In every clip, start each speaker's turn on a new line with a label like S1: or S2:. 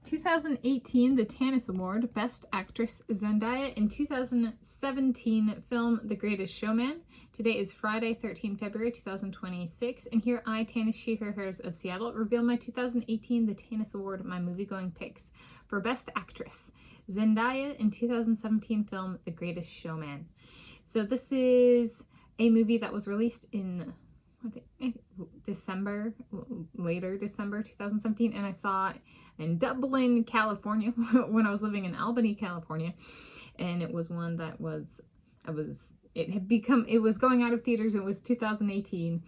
S1: 2018, the Tanis Award, Best Actress Zendaya in 2017 film The Greatest Showman. Today is Friday, 13 February 2026, and here I, Tanis Sheeher of Seattle, reveal my 2018 The Tanis Award, my movie-going picks. For Best Actress, Zendaya in 2017 film The Greatest Showman. So this is a movie that was released in later December 2017, and I saw it in Dublin, California when I was living in Albany, California, and it was one that it was going out of theaters. It was 2018,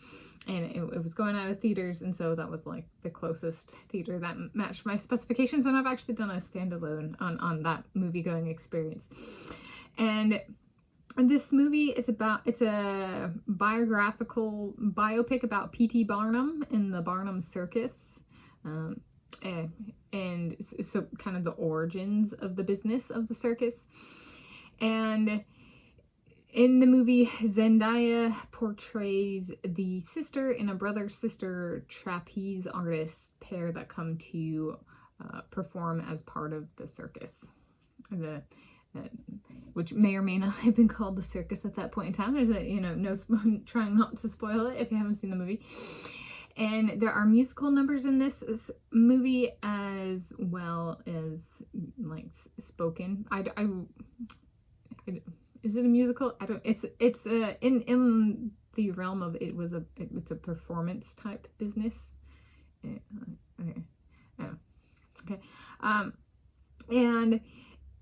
S1: and it was going out of theaters, and so that was like the closest theater that matched my specifications, and I've actually done a standalone on that movie going experience. And this movie is it's a biographical biopic about P.T. Barnum and the Barnum Circus, and so kind of the origins of the business of the circus. And in the movie, Zendaya portrays the sister and a brother-sister trapeze artist pair that come to perform as part of the circus. Which may or may not have been called the circus at that point in time. There's trying not to spoil it if you haven't seen the movie. And there are musical numbers in this movie as well as like spoken. Is it a musical? I don't. It's in the realm of it's a performance type business. Okay. And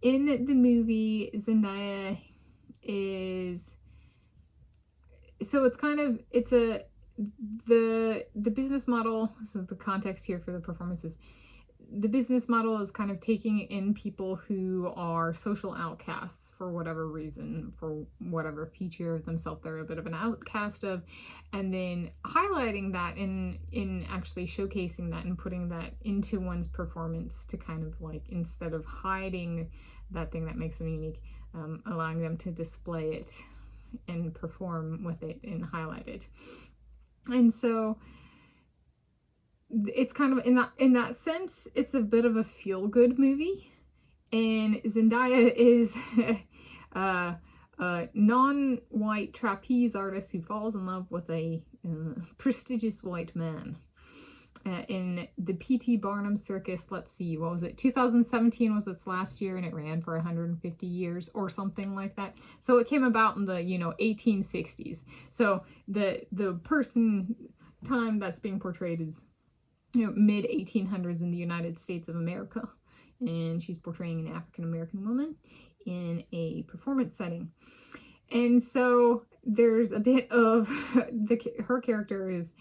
S1: in the movie, Zendaya is, so the business model, so the context here for the performances, the business model is kind of taking in people who are social outcasts for whatever reason, for whatever feature of themselves they're a bit of an outcast of, and then highlighting that in actually showcasing that and putting that into one's performance to kind of like, instead of hiding that thing that makes them unique, allowing them to display it and perform with it and highlight it. And so it's kind of in that sense, it's a bit of a feel-good movie. And Zendaya is a non-white trapeze artist who falls in love with a prestigious white man. In the P.T. Barnum Circus, let's see, what was it? 2017 was its last year, and it ran for 150 years or something like that. So it came about in the 1860s. So the time that's being portrayed is mid 1800s in the United States of America, and she's portraying an African American woman in a performance setting. And so there's a bit of her character is,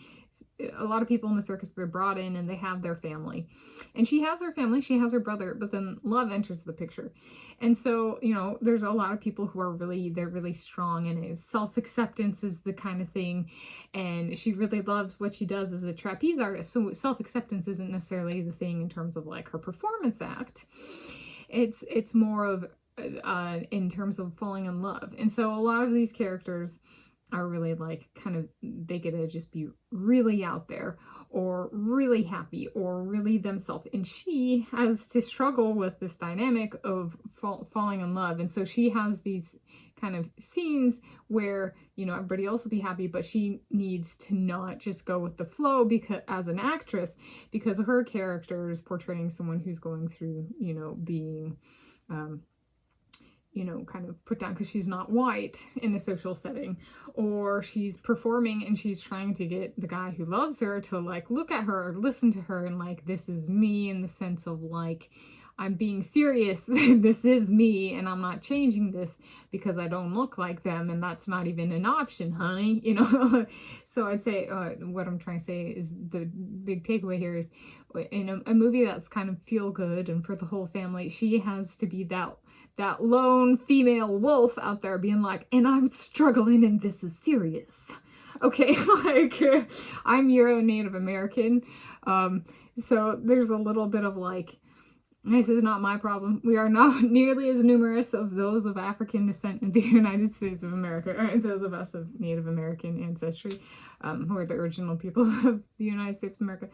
S1: a lot of people in the circus, they're brought in and they have their family, and she has her family, she has her brother, but then love enters the picture. And so there's a lot of people who are really strong, and self-acceptance is the kind of thing, and she really loves what she does as a trapeze artist. So self-acceptance isn't necessarily the thing in terms of like her performance act. It's more of in terms of falling in love. And so a lot of these characters are really like kind of, they get to just be really out there or really happy or really themselves, and she has to struggle with this dynamic of falling in love. And so she has these kind of scenes where everybody else will be happy, but she needs to not just go with the flow, because as an actress, because her character is portraying someone who's going through being kind of put down because she's not white in a social setting, or she's performing and she's trying to get the guy who loves her to like look at her or listen to her, and like, this is me, in the sense of like, I'm being serious. This is me, and I'm not changing this because I don't look like them, and that's not even an option, honey. So I'd say what I'm trying to say is the big takeaway here is, in a movie that's kind of feel good and for the whole family, she has to be that lone female wolf out there being like, and I'm struggling, and this is serious. Okay, like I'm Euro Native American, so there's a little bit of like, This is not my problem. We are not nearly as numerous of those of African descent in the United States of America, or those of us of Native American ancestry, who are the original peoples of the United States of America.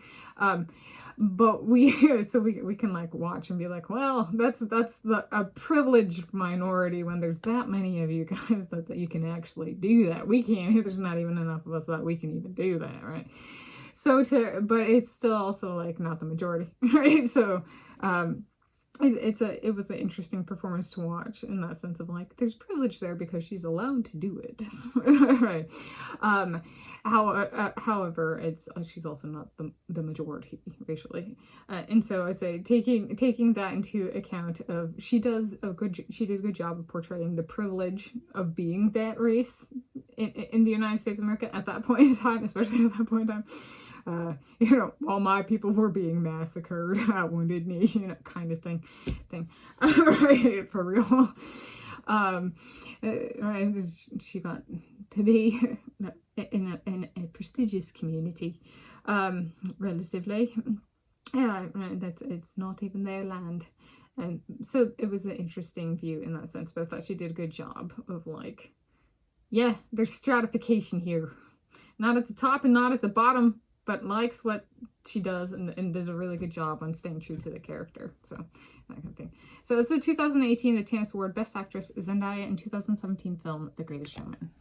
S1: But we can like watch and be like, well, that's a privileged minority when there's that many of you guys that you can actually do that. We can't. There's not even enough of us that we can even do that, right? But it's still also like not the majority, right? So it was an interesting performance to watch in that sense of like there's privilege there because she's allowed to do it, right? However, she's also not the majority racially, and so I'd say taking that into account of she did a good job of portraying the privilege of being that race in the United States of America at that point in time, especially at that point in time. While my people were being massacred at Wounded Knee, kind of thing, right, for real. Right, she got to be in a prestigious community, relatively. It's not even their land. And so it was an interesting view in that sense, but I thought she did a good job of like, yeah, there's stratification here. Not at the top and not at the bottom, but likes what she does and did a really good job on staying true to the character. So, that kind of thing. So, it's the 2018 the Tanis Award Best Actress, Zendaya, and 2017 film, The Greatest Showman.